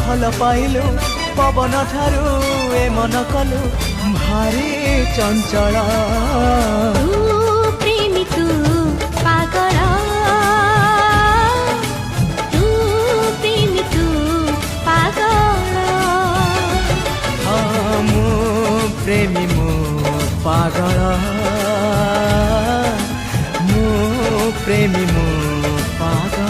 ଭଲ ପାଇଲୁ ପବନ ଠାରୁ ଏ ମନ କଲୁ ଭାରି ଚଞ୍ଚଳ ତୁ ପ୍ରେମୀ ତୁ ପାଗଳ ତୁ ପ୍ରେମୀ ତୁ ପାଗଳ ମୁଁ ପ୍ରେମୀ ମୁଁ ପାଗଳ ମୁଁ ପ୍ରେମୀ ମୁଁ ପାଗଳ